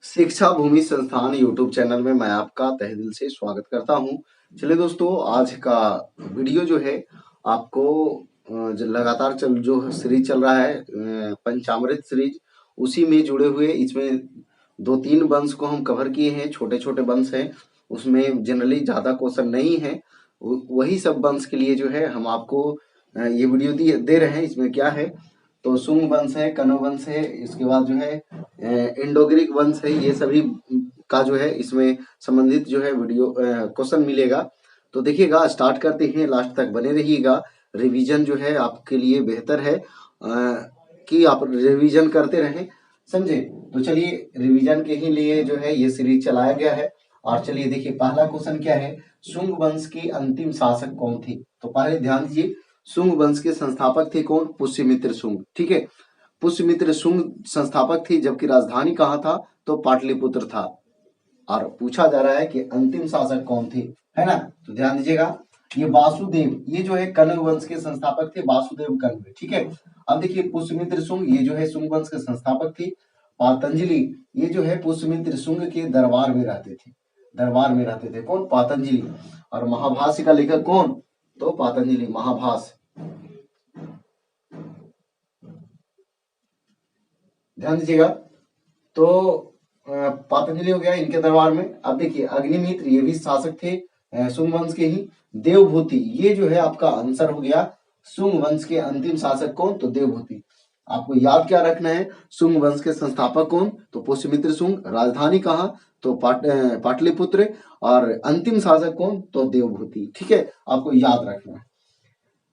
शिक्षा भूमि संस्थान YouTube channel में मैं आपका तहे दिल से स्वागत करता हूं। चलिए दोस्तों, आज का वीडियो जो है आपको जो लगातार जो सीरीज चल रहा है पंचामृत सीरीज, उसी में जुड़े हुए इसमें 2-3 वंश को हम कवर किए हैं। छोटे छोटे वंश हैं, उसमें जनरली ज्यादा क्वेश्चन नहीं है। वही सब वंश के लिए जो है हम आपको ये वीडियो दे रहे हैं। इसमें क्या है तो सुंग वंश है, कण्व वंश है, इसके बाद जो है इंडोग्रीक वंश है। ये सभी का जो है इसमें संबंधित जो है वीडियो क्वेश्चन मिलेगा। तो देखिएगा, स्टार्ट करते हैं, लास्ट तक बने रहिएगा। रिवीजन जो है आपके लिए बेहतर है कि आप रिवीजन करते रहें, समझे। तो चलिए, रिवीजन के ही लिए जो है ये सीरीज चलाया गया है। और चलिए देखिए, पहला क्वेश्चन क्या है, शुंग वंश की अंतिम शासक कौन थे। तो पहले ध्यान दीजिए, शुंग वंश के संस्थापक थे कौन, पुष्यमित्र शुंग। ठीक है, पुष्यमित्र शुंग संस्थापक थे, जबकि राजधानी कहाँ था तो पाटलिपुत्र था। और पूछा जा रहा है कि अंतिम शासक कौन थे, है ना। तो ध्यान दीजिएगा, ये वासुदेव, ये जो है कण्व वंश के संस्थापक थे, वासुदेव कण्व। ठीक है, अब देखिए पुष्यमित्र शुंग, ये जो है शुंग वंश के संस्थापक थे। पातंजलि, ये जो है पुष्यमित्र शुंग के दरबार में रहते थे। दरबार में रहते थे कौन, पातंजलि। और महाभाष्य का लेखक कौन, तो पातंजलि, महाभाष्य। ध्यान दीजिएगा, तो पातंजलि हो गया इनके दरबार में। अब देखिए अग्निमित्र, ये भी शासक थे सुंग वंश के ही। देवभूति, ये जो है आपका आंसर हो गया। सुंग वंश के अंतिम शासक कौन, तो देवभूति। आपको याद क्या रखना है, सुंग वंश के संस्थापक कौन, तो पुष्यमित्र शुंग। राजधानी कहाँ, तो पाटलिपुत्र। और अंतिम शासक कौन, तो देवभूति। ठीक है, आपको याद रखना है।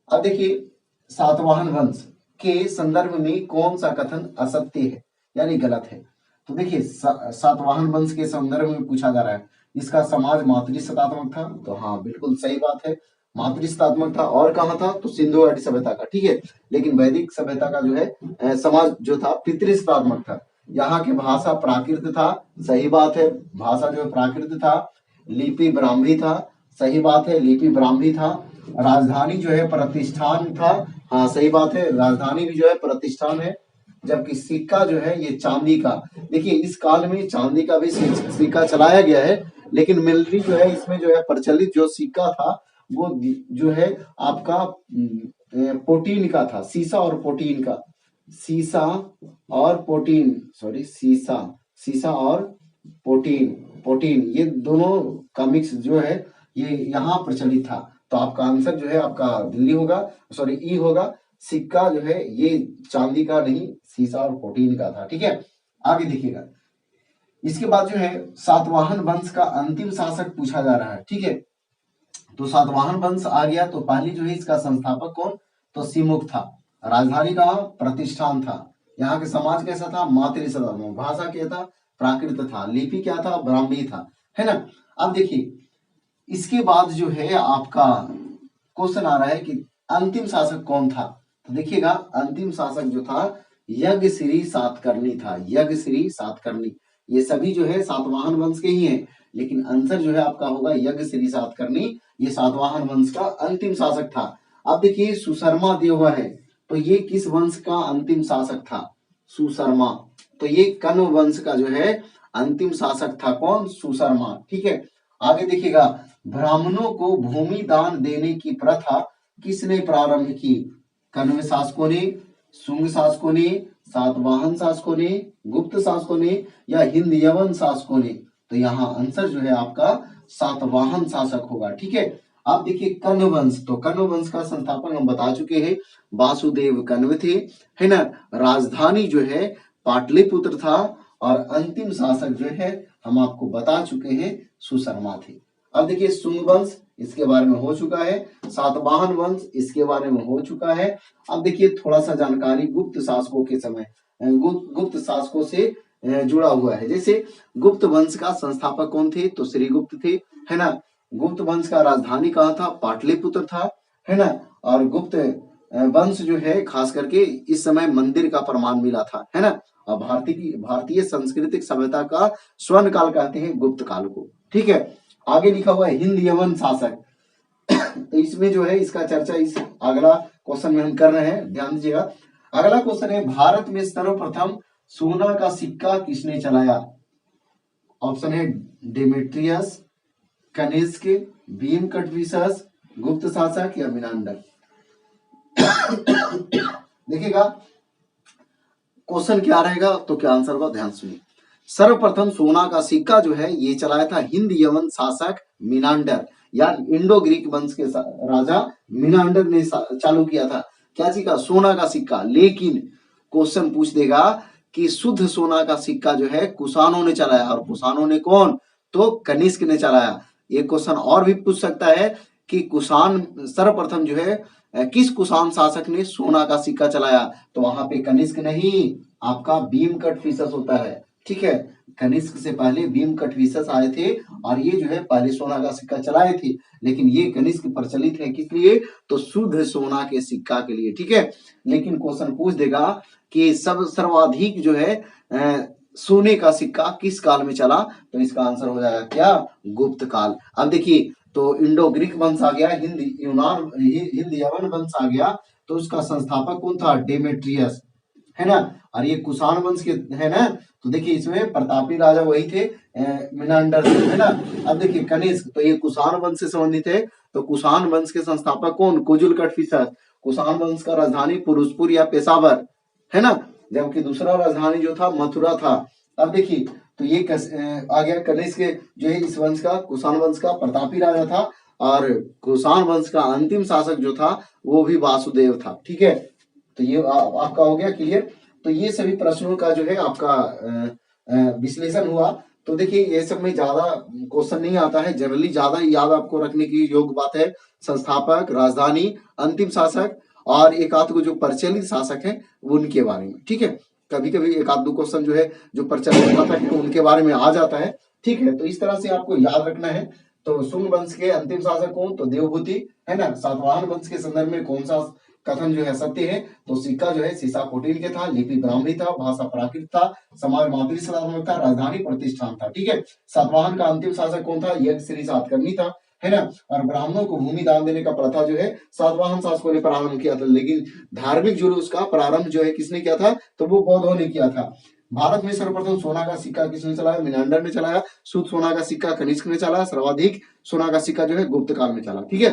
अब देखिए, सातवाहन वंश के संदर्भ में कौन सा कथन असत्य है, यानी गलत है। तो देखिए सातवाहन वंश के संदर्भ में पूछा जा रहा है, इसका समाज मातृसत्तात्मक था। तो हाँ, बिल्कुल सही बात है, मातृसत्तात्मक था। और कहाँ था, तो सिंधु घाटी सभ्यता का। ठीक है, लेकिन वैदिक सभ्यता का जो है समाज जो था पितृसत्तात्मक था। यहाँ की भाषा प्राकृत था, सही बात है, भाषा जो है प्राकृत था। लिपि ब्राह्मी था, सही बात है, लिपि ब्राह्मी था। राजधानी जो है प्रतिष्ठान था, हाँ सही बात है, राजधानी भी जो है प्रतिष्ठान है। जबकि सिक्का जो है ये चांदी का। देखिए इस काल में चांदी का भी सिक्का चलाया गया है, लेकिन मिलिट्री जो है इसमें जो है प्रचलित जो सिक्का था वो जो है आपका प्रोटीन का था, सीसा और प्रोटीन का। सीसा और प्रोटीन, सॉरी, सीसा, सीसा और प्रोटीन, प्रोटीन, ये दोनों का मिक्स जो है ये यहाँ प्रचलित था। तो आपका आंसर जो है आपका दिल्ली होगा, सॉरी ई होगा। सिक्का जो है ये चांदी का नहीं, सीसा और प्रोटीन का था। ठीक है, आगे देखिएगा, इसके बाद जो है सातवाहन वंश का अंतिम शासक पूछा जा रहा है। ठीक है, तो सातवाहन वंश आ गया, तो पहली जो है इसका संस्थापक कौन, तो सिमुक था। राजधानी का प्रतिष्ठान था। यहाँ के समाज कैसा था, मातृसत्तात्मक। भाषा क्या था, प्राकृत था। लिपि क्या था, ब्राह्मी था, है ना। अब देखिए इसके बाद जो है आपका क्वेश्चन आ रहा है कि अंतिम शासक कौन था। तो देखिएगा, अंतिम शासक जो था यज्ञ श्री सातकर्णी था। यज्ञ श्री सातकर्णी, ये सभी जो है सातवाहन वंश के ही हैं, लेकिन आंसर जो है आपका होगा यज्ञ श्री सातकर्णी। ये सातवाहन वंश का अंतिम शासक था। अब देखिए सुशर्मा देव है, तो ये किस वंश का अंतिम शासक था, सुशर्मा। तो ये कण्व वंश का जो है अंतिम शासक था कौन, सुशर्मा। ठीक है, आगे देखिएगा, ब्राह्मणों को भूमि दान देने की प्रथा किसने प्रारंभ की, कण्व शासकों ने, शुंग शासकों ने, सातवाहन शासकों ने, गुप्त शासकों ने, या हिंद यवन शासकों ने। तो यहाँ आंसर जो है आपका सातवाहन शासक होगा। ठीक है, आप देखिए कण्व वंश, तो कण्व वंश का संस्थापक हम बता चुके हैं, वासुदेव कण्व थे, है ना। राजधानी जो है पाटलिपुत्र था, और अंतिम शासक जो है हम आपको बता चुके हैं सुशर्मा थे। अब देखिए शुंग वंश, इसके बारे में हो चुका है। सातवाहन वंश, इसके बारे में हो चुका है। अब देखिए थोड़ा सा जानकारी गुप्त शासकों के समय, गुप्त शासकों से जुड़ा हुआ है। जैसे गुप्त वंश का संस्थापक कौन थे, तो श्रीगुप्त थे, है ना। गुप्त वंश का राजधानी कहाँ था, पाटलिपुत्र था, है ना। और गुप्त वंश जो है खास करके इस समय मंदिर का प्रमाण मिला था, है ना। और भारतीय सांस्कृतिक सभ्यता का स्वर्ण काल कहते हैं गुप्त काल को। ठीक है, आगे लिखा हुआ है हिंद यवन शासक। तो इसमें जो है इसका चर्चा इस अगला क्वेश्चन में हम कर रहे हैं, ध्यान दीजिएगा। अगला क्वेश्चन है, भारत में सर्वप्रथम सोना का सिक्का किसने चलाया। ऑप्शन है डेमेट्रियस, कनिष्क, भीम कटविसस, गुप्त शासक या मिनांडर। देखिएगा क्वेश्चन क्या रहेगा तो क्या आंसर होगा, ध्यान सुनिए। सर्वप्रथम सोना का सिक्का जो है ये चलाया था हिंद यवन शासक मिनांडर या इंडो ग्रीक वंश के राजा मिनांडर ने चालू किया था क्या चीज का, सोना का सिक्का। लेकिन क्वेश्चन पूछ देगा कि शुद्ध सोना का सिक्का जो है कुषाणों ने चलाया, और कुषाणों ने कौन, तो कनिष्क ने चलाया। ये क्वेश्चन और भी पूछ सकता है कि कुषाण सर्वप्रथम जो है किस कुषाण शासक ने सोना का सिक्का चलाया, तो वहां पे कनिष्क नहीं, आपका भीम कटफिसस होता है। ठीक है, कनिष्क से पहले भीम कटफिसस आए थे और ये जो है पहले सोना का सिक्का चलाए थे, लेकिन ये कनिष्क प्रचलित है किस लिए, तो शुद्ध सोना के सिक्का के लिए। ठीक है, लेकिन क्वेश्चन पूछ देगा कि सर्वाधिक जो है सोने का सिक्का किस काल में चला, तो इसका आंसर हो जाएगा क्या, गुप्त काल। अब देखिए तो इंडो ग्रीक वंश आ गया, हिंद यवन वंश आ गया, तो उसका संस्थापक कौन था, डेमेट्रियस, है ना। और ये कुषाण वंश के है ना, तो देखिए इसमें प्रतापी राजा वही थे मिनांडर, है ना। अब देखिए कनिष्क, तो ये कुषाण वंश से संबंधित है, तो कुषाण वंश के संस्थापक कौन, कुजुल कटफिसस। कुषाण वंश का राजधानी पुरुषपुर या पेशावर, है ना, जबकि दूसरा राजधानी जो था मथुरा था। अब देखिए तो ये आ गया कनिष्क जो है इस वंश का, कुषाण वंश का प्रतापी राजा था, और कुषाण वंश का अंतिम शासक जो था वो भी वासुदेव था। ठीक है, तो ये आपका हो गया क्लियर। तो ये सभी प्रश्नों का जो है आपका विश्लेषण हुआ। तो देखिए ये सब में ज्यादा क्वेश्चन नहीं आता है, जनरली ज्यादा याद आपको रखने की योग्य बात है संस्थापक, राजधानी, अंतिम शासक और एक आध को जो प्रचलित शासक है उनके बारे में। ठीक है, कभी कभी एक आध दो क्वेश्चन जो है जो प्रचलित शासक है उनके बारे में आ जाता है। ठीक है, तो इस तरह से आपको याद रखना है। तो शुंग वंश के अंतिम शासक कौन, तो देवभूति, है ना। सातवाहन वंश के संदर्भ में कौन सा कथन जो है सत्य है, तो सिक्का जो है सीसा कोटिन के था, लिपि ब्राह्मी था, भाषा प्राकृत था, समाज मातृश्रात्मक था, राजधानी प्रतिष्ठान था। ठीक है, सातवाहन का अंतिम शासक कौन था, यज्ञ श्री सातकर्णी था, है ना। और ब्राह्मणों को भूमि दान देने का प्रथा जो है सातवाहन शासकों ने प्रारंभ किया था, लेकिन धार्मिक जुलूस का प्रारंभ जो है किसने किया था, तो वो बौद्धों ने किया था। भारत में सर्वप्रथम सोना का सिक्का किसने चलाया, मिनांडर ने चलाया। शुद्ध सोना का सिक्का कनिष्क ने चलाया। सर्वाधिक सोना का सिक्का जो है गुप्त काल में चला। ठीक है,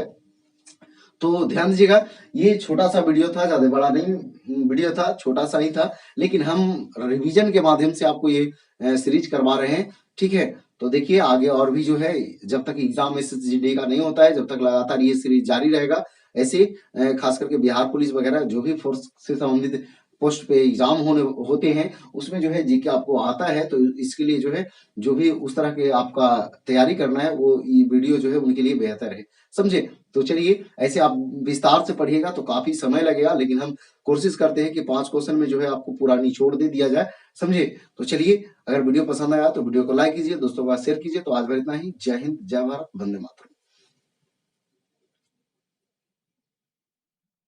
तो ध्यान दीजिएगा ये छोटा सा वीडियो था, ज्यादा बड़ा नहीं वीडियो था, छोटा सा ही था, लेकिन हम रिवीजन के माध्यम से आपको ये सीरीज करवा रहे हैं। ठीक है, तो देखिए आगे और भी जो है जब तक एग्जाम एसएसजी का नहीं होता है जब तक लगातार ये सीरीज जारी रहेगा। ऐसे खास करके बिहार पुलिस वगैरह जो भी फोर्स से संबंधित पोस्ट पे एग्जाम होते हैं उसमें जो है जीके आपको आता है, तो इसके लिए जो है जो भी उस तरह के आपका तैयारी करना है वो ये वीडियो जो है उनके लिए बेहतर है, समझे। तो चलिए ऐसे आप विस्तार से पढ़िएगा तो काफी समय लगेगा, लेकिन हम कोशिश करते हैं कि 5 क्वेश्चन में जो है आपको पूरा निचोड़ दे दिया जाए, समझे। तो चलिए अगर वीडियो पसंद आया तो वीडियो को लाइक कीजिए, दोस्तों के साथ शेयर कीजिए। तो आज भर इतना ही। जय हिंद, जय भारत, वंदे मातरम।